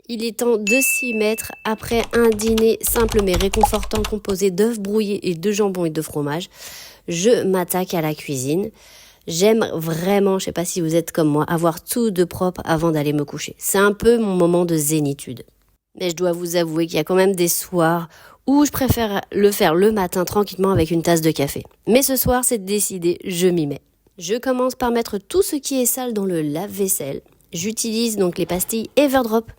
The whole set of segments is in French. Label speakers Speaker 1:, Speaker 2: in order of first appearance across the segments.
Speaker 1: Il est temps de s'y mettre après un dîner simple mais réconfortant composé d'œufs brouillés et de jambon et de fromage. Je m'attaque à la cuisine. J'aime vraiment, je sais pas si vous êtes comme moi, avoir tout de propre avant d'aller me coucher. C'est un peu mon moment de zénitude. Mais je dois vous avouer qu'il y a quand même des soirs où je préfère le faire le matin tranquillement avec une tasse de café. Mais ce soir, c'est décidé, je m'y mets. Je commence par mettre tout ce qui est sale dans le lave-vaisselle. J'utilise donc les pastilles Everdrop.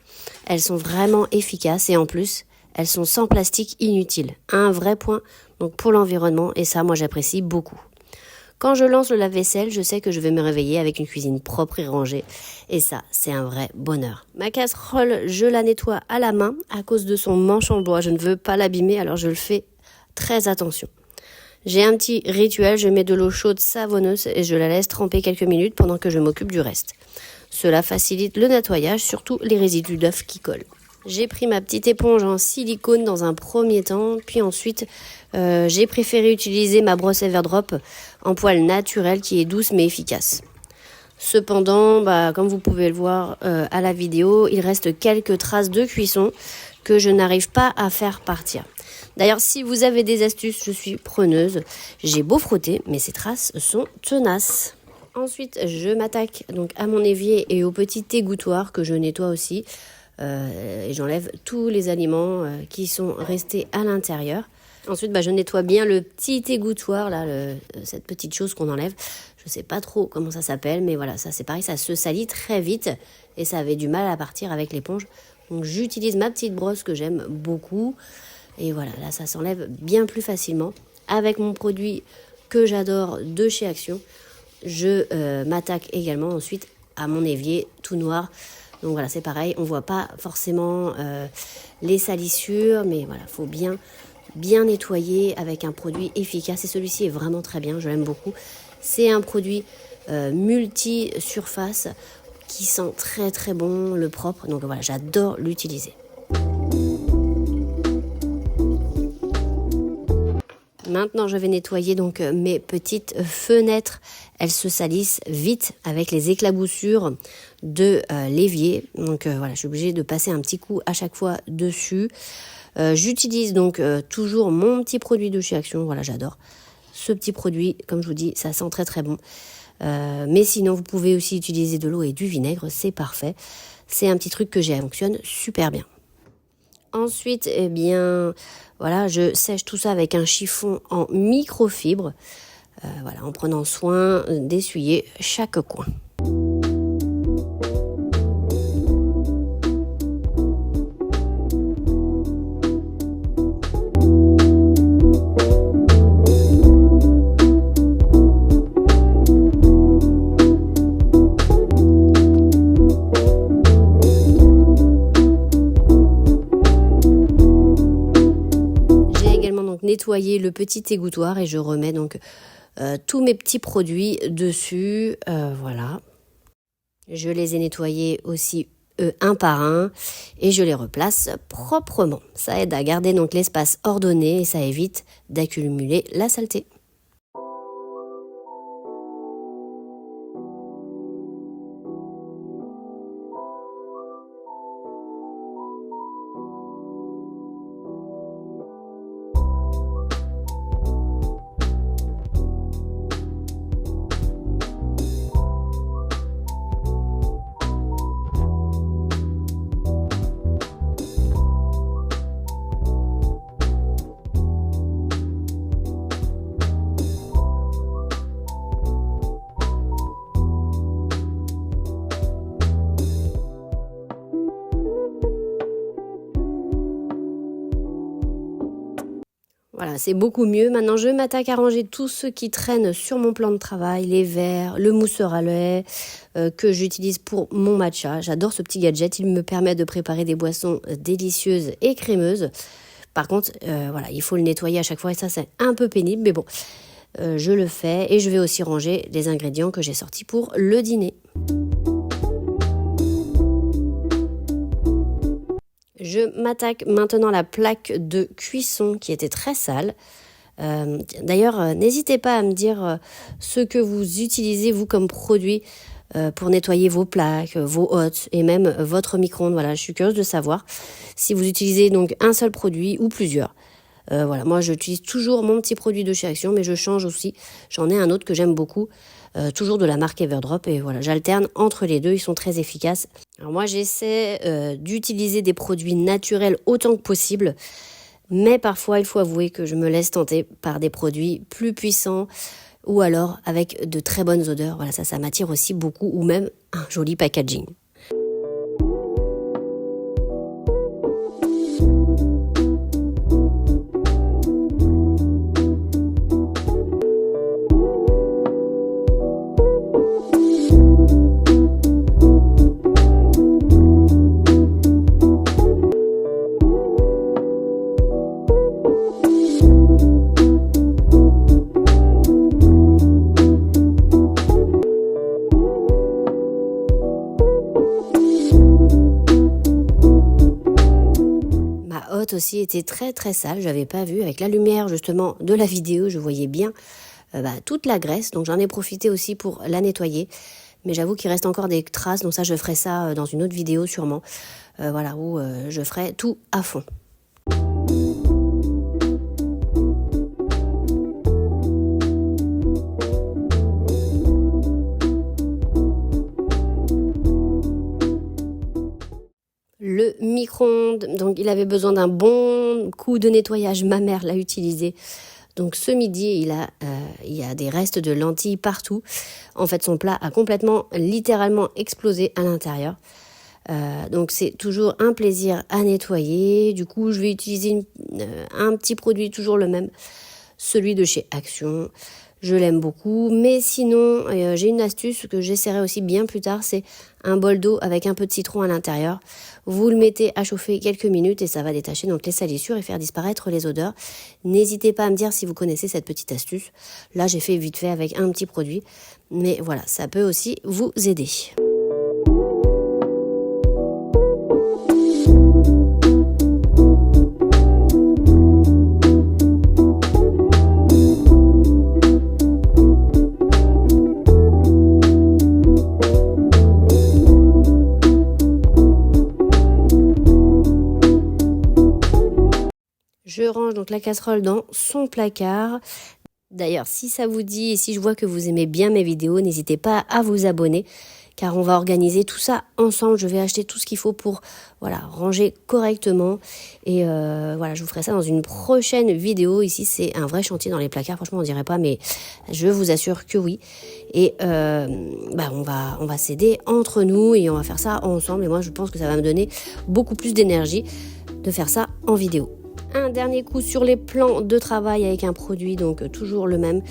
Speaker 1: Elles sont vraiment efficaces et en plus, elles sont sans plastique inutile. Un vrai point donc pour l'environnement et ça, moi j'apprécie beaucoup. Quand je lance le lave-vaisselle, je sais que je vais me réveiller avec une cuisine propre et rangée. Et ça, c'est un vrai bonheur. Ma casserole, je la nettoie à la main à cause de son manche en bois. Je ne veux pas l'abîmer, alors je le fais très attention. J'ai un petit rituel, je mets de l'eau chaude savonneuse et je la laisse tremper quelques minutes pendant que je m'occupe du reste. Cela facilite le nettoyage, surtout les résidus d'œufs qui collent. J'ai pris ma petite éponge en silicone dans un premier temps, puis ensuite j'ai préféré utiliser ma brosse Everdrop en poil naturel qui est douce mais efficace. Cependant, comme vous pouvez le voir à la vidéo, il reste quelques traces de cuisson que je n'arrive pas à faire partir. D'ailleurs, si vous avez des astuces, je suis preneuse. J'ai beau frotter, mais ces traces sont tenaces. Ensuite, je m'attaque donc à mon évier et au petit égouttoir que je nettoie aussi. Et j'enlève tous les aliments qui sont restés à l'intérieur. Ensuite, je nettoie bien le petit égouttoir, là, cette petite chose qu'on enlève. Je sais pas trop comment ça s'appelle, mais voilà, ça c'est pareil, ça se salit très vite et ça avait du mal à partir avec l'éponge. Donc j'utilise ma petite brosse que j'aime beaucoup. Et voilà, là ça s'enlève bien plus facilement. Avec mon produit que j'adore de chez Action, je m'attaque également ensuite à mon évier tout noir. Donc voilà, c'est pareil, on voit pas forcément les salissures, mais voilà, faut bien nettoyer avec un produit efficace. Et celui-ci est vraiment très bien, je l'aime beaucoup. C'est un produit multi-surface qui sent très très bon, le propre. Donc voilà, j'adore l'utiliser. Maintenant, je vais nettoyer donc mes petites fenêtres. Elles se salissent vite avec les éclaboussures de l'évier. Donc voilà, je suis obligée de passer un petit coup à chaque fois dessus. J'utilise donc toujours mon petit produit de chez Action. Voilà, j'adore ce petit produit. Comme je vous dis, ça sent très très bon. Mais sinon, vous pouvez aussi utiliser de l'eau et du vinaigre. C'est parfait. C'est un petit truc que j'ai, fonctionne super bien. Ensuite, voilà, je sèche tout ça avec un chiffon en microfibre, voilà, en prenant soin d'essuyer chaque coin. Nettoyer le petit égouttoir et je remets donc tous mes petits produits dessus. Voilà. Je les ai nettoyés aussi un par un et je les replace proprement. Ça aide à garder donc l'espace ordonné et ça évite d'accumuler la saleté. Voilà, c'est beaucoup mieux. Maintenant, je m'attaque à ranger tout ce qui traîne sur mon plan de travail, les verres, le mousseur à lait que j'utilise pour mon matcha. J'adore ce petit gadget, il me permet de préparer des boissons délicieuses et crémeuses. Par contre, voilà, il faut le nettoyer à chaque fois et ça, c'est un peu pénible, mais bon, je le fais et je vais aussi ranger les ingrédients que j'ai sortis pour le dîner. Je m'attaque maintenant à la plaque de cuisson qui était très sale. D'ailleurs, n'hésitez pas à me dire ce que vous utilisez, vous, comme produit pour nettoyer vos plaques, vos hottes et même votre micro-ondes. Voilà, je suis curieuse de savoir si vous utilisez donc un seul produit ou plusieurs. Voilà, moi j'utilise toujours mon petit produit de chez Action, mais je change aussi. J'en ai un autre que j'aime beaucoup, toujours de la marque Everdrop, et voilà, j'alterne entre les deux, ils sont très efficaces. Alors moi j'essaie d'utiliser des produits naturels autant que possible, mais parfois il faut avouer que je me laisse tenter par des produits plus puissants, ou alors avec de très bonnes odeurs. Voilà, ça m'attire aussi beaucoup, ou même un joli packaging. Aussi était très très sale, j'avais pas vu, avec la lumière justement de la vidéo, je voyais bien toute la graisse, donc j'en ai profité aussi pour la nettoyer, mais j'avoue qu'il reste encore des traces, donc ça je ferai ça dans une autre vidéo sûrement, voilà, où je ferai tout à fond. Le micro-ondes, donc il avait besoin d'un bon coup de nettoyage, ma mère l'a utilisé. Donc ce midi, il y a des restes de lentilles partout. En fait, son plat a complètement, littéralement explosé à l'intérieur. Donc c'est toujours un plaisir à nettoyer. Du coup, je vais utiliser un petit produit, toujours le même, celui de chez Action. Je l'aime beaucoup, mais sinon, j'ai une astuce que j'essaierai aussi bien plus tard, c'est un bol d'eau avec un peu de citron à l'intérieur. Vous le mettez à chauffer quelques minutes et ça va détacher donc les salissures et faire disparaître les odeurs. N'hésitez pas à me dire si vous connaissez cette petite astuce. Là, j'ai fait vite fait avec un petit produit, mais voilà, ça peut aussi vous aider. Je range donc la casserole dans son placard. D'ailleurs, si ça vous dit et si je vois que vous aimez bien mes vidéos, n'hésitez pas à vous abonner car on va organiser tout ça ensemble. Je vais acheter tout ce qu'il faut pour ranger correctement et je vous ferai ça dans une prochaine vidéo. Ici, c'est un vrai chantier dans les placards. Franchement, on dirait pas, mais je vous assure que oui. Et on va s'aider entre nous et on va faire ça ensemble. Et moi, je pense que ça va me donner beaucoup plus d'énergie de faire ça en vidéo. Un dernier coup sur les plans de travail avec un produit, donc toujours le même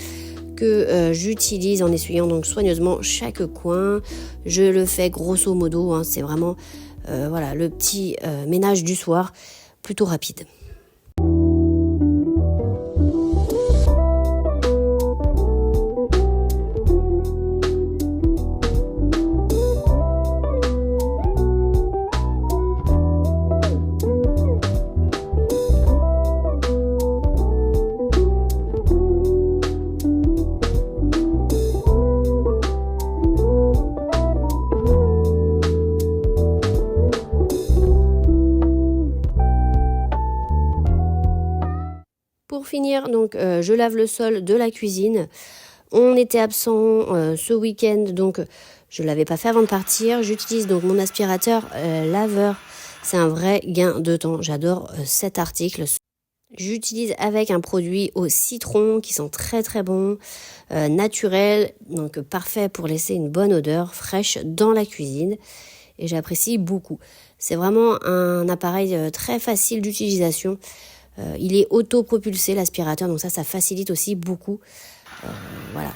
Speaker 1: que j'utilise en essuyant donc soigneusement chaque coin. Je le fais grosso modo, c'est vraiment le petit ménage du soir, plutôt rapide. Pour finir, donc je lave le sol de la cuisine. On était absent ce week-end, donc je ne l'avais pas fait avant de partir. J'utilise donc mon aspirateur laveur. C'est un vrai gain de temps. J'adore cet article. J'utilise avec un produit au citron qui sent très très bon, naturel, donc parfait pour laisser une bonne odeur fraîche dans la cuisine. Et j'apprécie beaucoup. C'est vraiment un appareil très facile d'utilisation. Il est auto-propulsé l'aspirateur, donc ça facilite aussi beaucoup.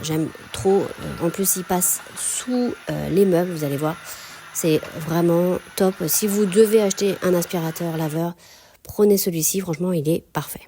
Speaker 1: J'aime trop. En plus, il passe sous les meubles, vous allez voir. C'est vraiment top. Si vous devez acheter un aspirateur laveur, prenez celui-ci. Franchement, il est parfait.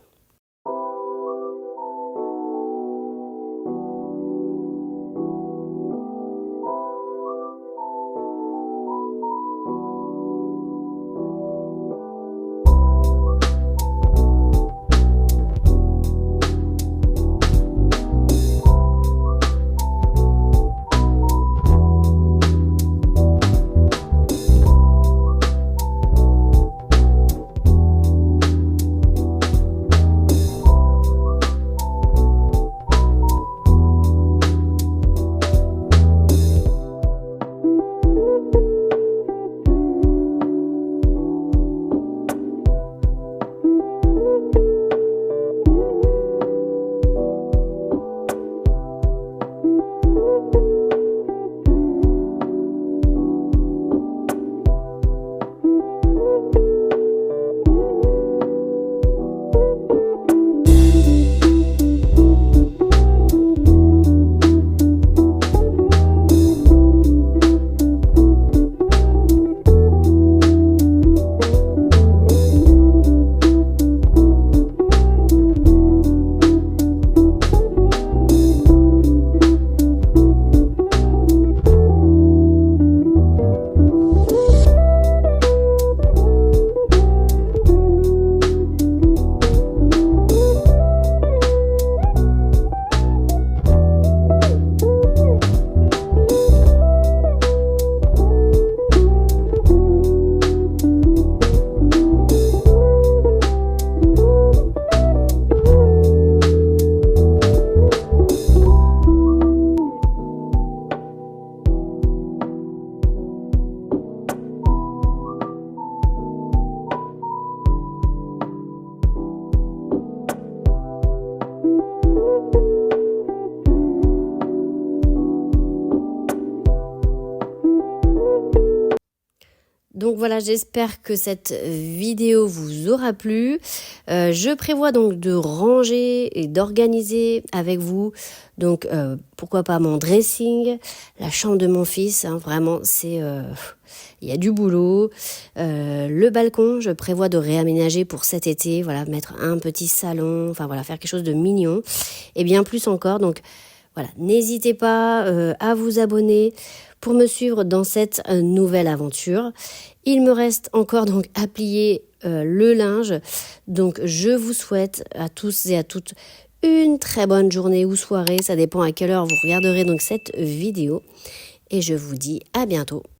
Speaker 1: Donc voilà, j'espère que cette vidéo vous aura plu. Je prévois donc de ranger et d'organiser avec vous, donc pourquoi pas mon dressing, la chambre de mon fils, hein, vraiment c'est... il y a du boulot. Le balcon, je prévois de réaménager pour cet été, voilà, mettre un petit salon, enfin voilà, faire quelque chose de mignon et bien plus encore. Donc voilà, n'hésitez pas à vous abonner pour me suivre dans cette nouvelle aventure. Il me reste encore donc à plier le linge. Donc je vous souhaite à tous et à toutes une très bonne journée ou soirée. Ça dépend à quelle heure vous regarderez donc cette vidéo. Et je vous dis à bientôt.